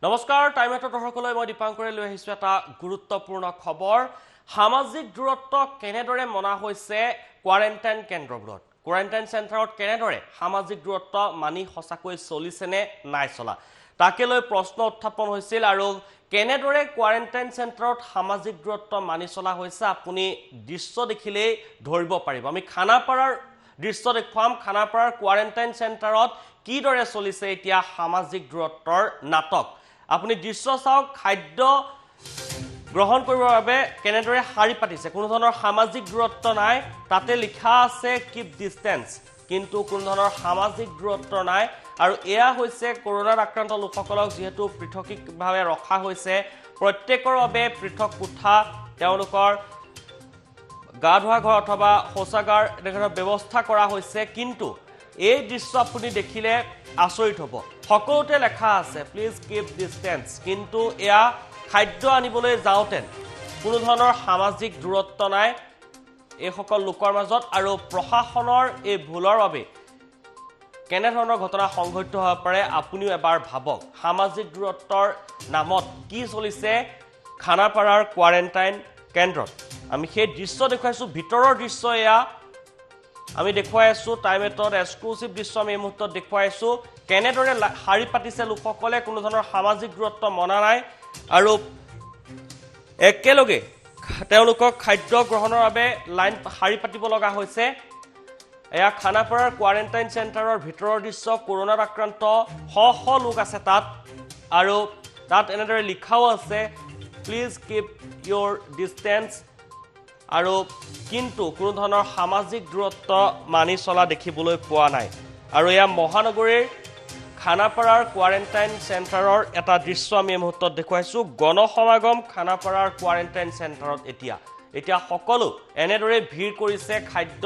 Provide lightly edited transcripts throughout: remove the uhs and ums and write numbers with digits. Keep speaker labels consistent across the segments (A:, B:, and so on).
A: নমস্কাৰ টাইম এটা দৰ্শকলৈ মই দীপাংকৰে লৈ আহিছো এটা গুৰুত্বপূৰ্ণ খবৰ সামাজিক দূৰত্ব কেনেদৰে মনা হৈছে কোৱাৰেণ্টাইন কেন্দ্ৰবোৰত কোৱাৰেণ্টাইন চেণ্টাৰত কেনেদৰে সামাজিক দূৰত্ব মানি সঁচাকৈ চলিছেনে নাই চলা তাকে লৈ প্ৰশ্ন উত্থাপন হৈছিল আৰু কেনেদৰে কোৱাৰেণ্টাইন চেণ্টাৰত সামাজিক দূৰত্ব মানি চলা হৈছে আপুনি দৃশ্য দেখিলেই ধৰিব পাৰিব আমি খানাপাৰাৰ দৃশ্য দেখুৱাম খানাপাৰাৰ কোৱাৰেণ্টাইন চেণ্টাৰত কিদৰে চলিছে এতিয়া সামাজিক দূৰত্বৰ নাটক আপুনি দৃশ্য চাওক খাদ্য গ্ৰহণ কৰিবৰ বাবে কেনেদৰে শাৰী পাতিছে কোনো ধৰণৰ সামাজিক দূৰত্ব নাই তাতে লিখা আছে কিপ ডিস্টেন্স কিন্তু কোনো ধৰণৰ সামাজিক দূৰত্ব নাই আৰু এয়া হৈছে কৰোনাৰ আক্ৰান্ত লোকসকলক যেহেতু পৃথকীভাৱে ৰখা হৈছে প্ৰত্যেকৰ বাবে পৃথক কোঠা তেওঁলোকৰ গা ধোৱা ঘৰ অথবা শৌচাগাৰ এনেধৰণৰ ব্যৱস্থা কৰা হৈছে কিন্তু এই দৃশ্য আপুনি দেখিলে আচৰিত হ'ব সকলোতে লেখা আছে প্লিজ কিপ ডিস্টেন্স কিন্তু এয়া খাদ্য আনিবলৈ যাওঁতে কোনো ধৰণৰ সামাজিক দূৰত্ব নাই এই সকল লোকৰ মাজত আৰু প্ৰশাসনৰ এই ভুলৰ বাবে কেনেধৰণৰ ঘটনা সংঘটিত হ'ব পাৰে আপুনিও এবাৰ ভাবক সামাজিক দূৰত্বৰ নামত কি চলিছে খানাপাৰাৰ কোৱাৰেণ্টাইন কেন্দ্ৰত আমি সেই দৃশ্য দেখুৱাইছো ভিতৰৰ দৃশ্য এয়া আমি দেখুৱাই আছো টাইম এটত এক্সক্লুসিভ দৃশ্য আমি এই মুহূৰ্তত দেখুৱাই আছো কেনেদৰে শাৰী পাতিছে লোকসকলে কোনো ধৰণৰ সামাজিক দূৰত্ব মনা নাই আৰু একেলগে তেওঁলোকক খাদ্য গ্ৰহণৰ বাবে লাইন শাৰী পাতিব লগা হৈছে এয়া খানাপাৰাৰ কোৱাৰেণ্টাইন চেণ্টাৰৰ ভিতৰৰ দৃশ্য কৰোনাত আক্ৰান্ত শ লোক আছে তাত আৰু তাত এনেদৰে লিখাও আছে প্লিজ কিপ ইউৰ ডিস্টেন্স আৰু কিন্তু কোনো ধৰণৰ সামাজিক দূৰত্ব মানি চলা দেখিবলৈ পোৱা নাই আৰু এয়া মহানগৰীৰ খানাপাৰাৰ কোৱাৰেণ্টাইন চেণ্টাৰৰ এটা দৃশ্য আমি এই মুহূৰ্তত দেখুৱাইছো গণসমাগম খানাপাৰাৰ কোৱাৰেণ্টাইন চেণ্টাৰত এতিয়া সকলো এনেদৰে ভিৰ কৰিছে খাদ্য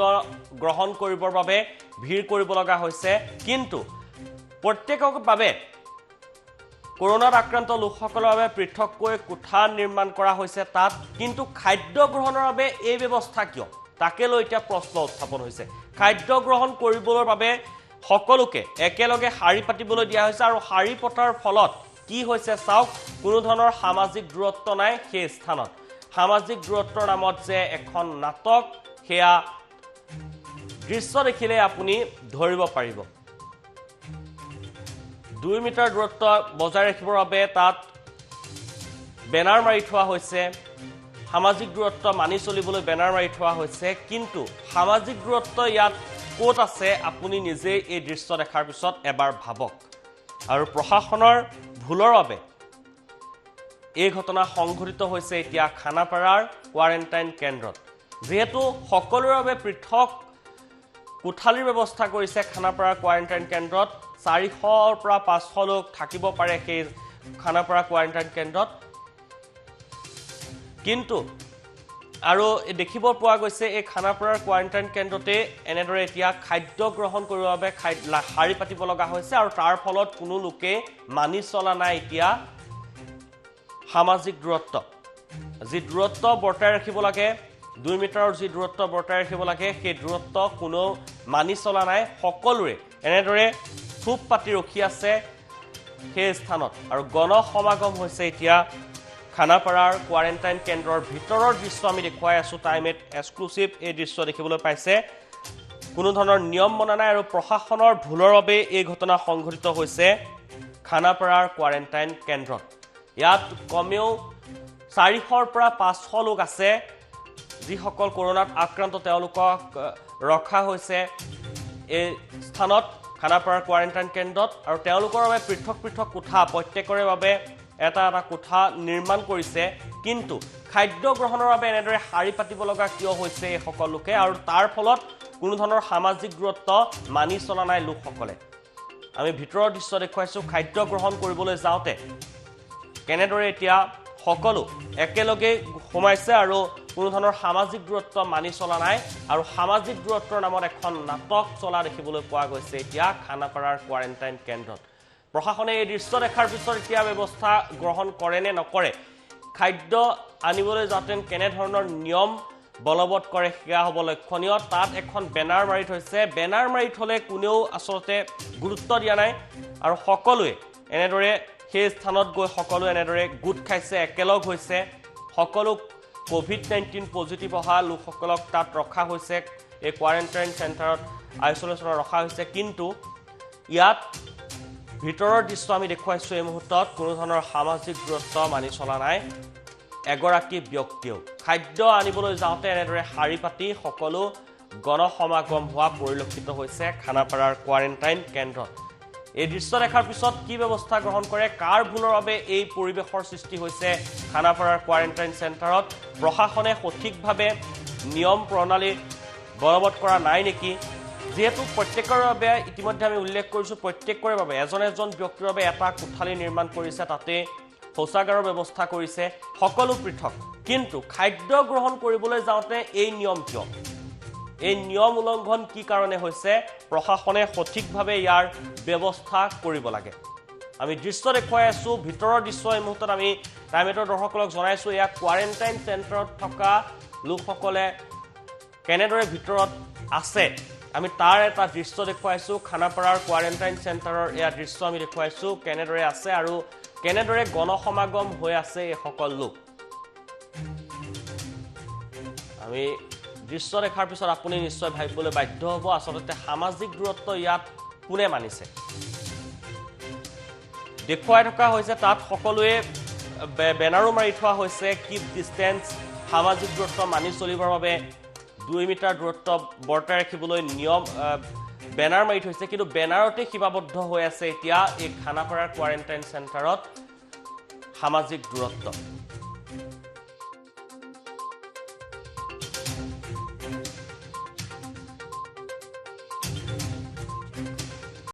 A: গ্ৰহণ কৰিবৰ বাবে ভিৰ কৰিব লগা হৈছে কিন্তু প্ৰত্যেকৰ বাবে কৰোনাত আক্ৰান্ত লোকসকলৰ বাবে পৃথককৈ কোঠা নিৰ্মাণ কৰা হৈছে তাত কিন্তু খাদ্য গ্ৰহণৰ বাবে এই ব্যৱস্থা কিয় তাকে লৈ এতিয়া প্ৰশ্ন উত্থাপন হৈছে খাদ্য গ্ৰহণ কৰিবৰ বাবে সকলোকে একেলগে শাৰী পাতিবলৈ দিয়া হৈছে আৰু শাৰী পতাৰ ফলত কি হৈছে চাওক কোনো ধৰণৰ সামাজিক দূৰত্ব নাই সেই স্থানত সামাজিক দূৰত্বৰ নামত যে এখন নাটক সেয়া দৃশ্য দেখিলে আপুনি ধৰিব পাৰিব 2 মিটাৰ দূৰত্ব বজাই ৰাখিবৰ বাবে তাত বেনাৰ মাৰি থোৱা হৈছে সামাজিক দূৰত্ব মানি চলিবলৈ বেনাৰ মাৰি থোৱা হৈছে কিন্তু সামাজিক দূৰত্ব ইয়াত ক'ত আছে আপুনি নিজে এই দৃশ্য দেখাৰ পিছত এবাৰ ভাবক আৰু প্ৰশাসনৰ ভুলৰ বাবে এই ঘটনা সংঘটিত হৈছে এতিয়া খানাপাৰাৰ কোৱাৰেণ্টাইন কেন্দ্ৰত যেহেতু সকলোৰে বাবে পৃথক কোঠালিৰ ব্যৱস্থা কৰিছে খানাপাৰাৰ কোৱাৰেণ্টাইন কেন্দ্ৰত 400ৰ পৰা 500 লোক থাকিব পাৰে সেই খানাপাৰা কোৱাৰেণ্টাইন কেন্দ্ৰত কিন্তু আৰু দেখিব পোৱা গৈছে এই খানাপাৰাৰ কোৱাৰেণ্টাইন কেন্দ্ৰতে এনেদৰে এতিয়া খাদ্য গ্ৰহণ কৰিবৰ বাবে শাৰী পাতিব লগা হৈছে আৰু তাৰ ফলত কোনো লোকে মানি চলা নাই এতিয়া সামাজিক দূৰত্ব যি দূৰত্ব বৰ্তাই ৰাখিব লাগে 2 মিটাৰৰ যি দূৰত্ব বৰ্তাই ৰাখিব লাগে সেই দূৰত্ব কোনো মানি চলা নাই সকলোৰে এনেদৰে থুপ পাতি ৰখি আছে সেই স্থানত আৰু গণসমাগম হৈছে এতিয়া খানাপাৰাৰ কোৱাৰেণ্টাইন কেন্দ্ৰৰ ভিতৰৰ দৃশ্য আমি দেখুৱাই আছো টাইমেট এক্সক্লুসিভ এই দৃশ্য দেখিবলৈ পাইছে কোনো ধৰণৰ নিয়ম মনা নাই আৰু প্ৰশাসনৰ ভুলৰ বাবে এই ঘটনা সংঘটিত হৈছে খানাপাৰাৰ কোৱাৰেণ্টাইন কেন্দ্ৰত ইয়াত কমেও 400ৰ পৰা 500 লোক আছে যিসকল কৰোনাত আক্ৰান্ত তেওঁলোকক ৰখা হৈছে এই স্থানত খানাপাৰাৰ কোৱাৰেণ্টাইন কেন্দ্ৰত আৰু তেওঁলোকৰ বাবে পৃথক কোঠা প্ৰত্যেকৰে বাবে এটা কোঠা নিৰ্মাণ কৰিছে কিন্তু খাদ্য গ্ৰহণৰ বাবে এনেদৰে শাৰী পাতিব লগা কিয় হৈছে এই সকল লোকে আৰু তাৰ ফলত কোনো ধৰণৰ সামাজিক দূৰত্ব মানি চলা নাই লোকসকলে আমি ভিতৰৰ দৃশ্য দেখুৱাইছো খাদ্য গ্ৰহণ কৰিবলৈ যাওঁতে কেনেদৰে এতিয়া সকলো একেলগে সোমাইছে আৰু কোনো ধৰণৰ সামাজিক দূৰত্ব মানি চলা নাই আৰু সামাজিক দূৰত্বৰ নামত এখন নাটক চলা দেখিবলৈ পোৱা গৈছে এতিয়া খানাপাৰাৰ কোৱাৰেণ্টাইন কেন্দ্ৰত প্ৰশাসনে এই দৃশ্য দেখাৰ পিছত এতিয়া ব্যৱস্থা গ্ৰহণ কৰে নে নকৰে খাদ্য আনিবলৈ যাওঁতে কেনে ধৰণৰ নিয়ম বলবৎ কৰে সেয়া হ'ব লক্ষণীয় তাত এখন বেনাৰ মাৰি থৈছে বেনাৰ মাৰি থলে কোনেও আসলতে গুৰুত্ব দিয়া নাই আৰু সকলোৱে এনেদৰে সেই স্থানত গৈ সকলো এনেদৰে গোট খাইছে একেলগ হৈছে সকলো কোভিড-19 পজিটিভ অহা লোকসকলক তাত ৰখা হৈছে এই কোৱাৰেণ্টাইন চেণ্টাৰত আইচোলেশ্যনত ৰখা হৈছে কিন্তু ইয়াত ভিতৰৰ দৃশ্য আমি দেখুৱাইছো এই মুহূৰ্তত কোনো ধৰণৰ সামাজিক দূৰত্ব মানি চলা নাই এগৰাকী ব্যক্তিও খাদ্য আনিবলৈ যাওঁতে এনেদৰে শাৰী পাতি সকলো গণসমাগম হোৱা পৰিলক্ষিত হৈছে খানাপাৰাৰ কোৱাৰেণ্টাইন কেন্দ্ৰত এই দৃশ্য দেখাৰ পিছত কি ব্যৱস্থা গ্ৰহণ কৰে কাৰ ভুলৰ বাবে এই পৰিৱেশৰ সৃষ্টি হৈছে খানাপাৰাৰ কোৱাৰেণ্টাইন চেণ্টাৰত প্ৰশাসনে সঠিকভাৱে নিয়ম প্ৰণালী বলবৎ কৰা নাই নেকি যেহেতু প্ৰত্যেকৰ বাবে ইতিমধ্যে আমি উল্লেখ কৰিছো প্ৰত্যেকৰে বাবে এজন ব্যক্তিৰ বাবে এটা কোঠালি নিৰ্মাণ কৰিছে তাতে শৌচাগাৰৰ ব্যৱস্থা কৰিছে সকলো পৃথক কিন্তু খাদ্য গ্ৰহণ কৰিবলৈ যাওঁতে এই নিয়ম কিয় এই নিয়ম উলংঘন কি কাৰণে হৈছে প্ৰশাসনে সঠিকভাৱে ইয়াৰ ব্যৱস্থা কৰিব লাগে আমি দৃশ্য দেখুৱাই আছো ভিতৰৰ দৃশ্য এই মুহূৰ্তত আমি টাইমেটৰ দৰ্শকসকলক জনাইছো এয়া কোৱাৰেণ্টাইন চেণ্টাৰত থকা লোকসকলে কেনেদৰে ভিতৰত আছে আমি তাৰ এটা দৃশ্য দেখুৱাইছো খানাপাৰাৰ কোৱাৰেণ্টাইন চেণ্টাৰৰ এয়া দৃশ্য আমি দেখুৱাইছো কেনেদৰে আছে আৰু কেনেদৰে গণসমাগম হৈ আছে এই সকল লোক আমি দৃশ্য দেখাৰ পিছত আপুনি নিশ্চয় ভাবিবলৈ বাধ্য হ'ব আসলতে সামাজিক দূৰত্ব ইয়াত কোনে মানিছে দেখুৱাই থকা হৈছে তাত সকলোৱে বেনাৰো মাৰি থোৱা হৈছে কিপ ডিষ্টেন্স সামাজিক দূৰত্ব মানি চলিবৰ বাবে 2 মিটাৰ দূৰত্ব বৰ্তাই ৰাখিবলৈ নিয়ম বেনাৰ মাৰি থৈছে কিন্তু বেনাৰতে সীমাবদ্ধ হৈ আছে এতিয়া এই খানাপাৰাৰ কোৱাৰেণ্টাইন চেণ্টাৰত সামাজিক দূৰত্ব